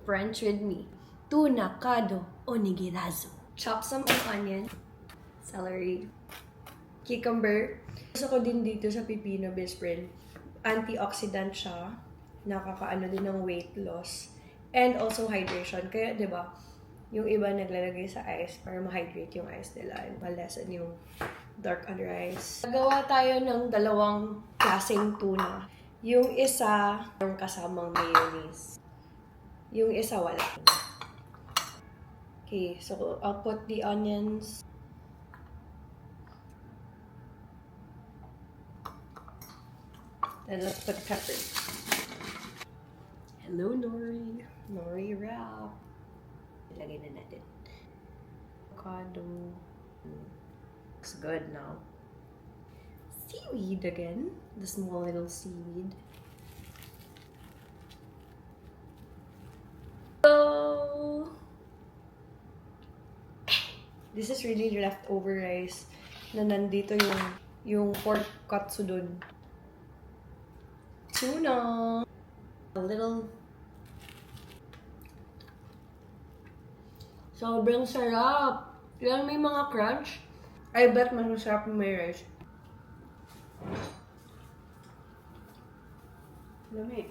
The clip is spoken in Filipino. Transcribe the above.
French with me. Tuna, kado, onigirazu. Chop some onion, celery, cucumber. Gusto ko din dito sa pipino, best friend. Antioxidant siya. Nakakaano din ng weight loss. And also hydration. Kaya, di ba, yung iba naglalagay sa ice para ma-hydrate yung ice nila and ma-lessen yung dark under eyes. Nagawa tayo ng dalawang klaseng tuna. Yung isa, yung kasamang mayonnaise. Yung isa, wala. Okay, so I'll put the onions. Then let's put pepper. Hello, Nori. Nori wrap. Ilagay na natin. Avocado. Looks good now. Seaweed again. The small little seaweed. So, this is really leftover rice na nandito yung pork katsudon. Tuna. A little. Sobrang sarap. Yan may mga crunch. I bet mas masarap yung may rice. Lami.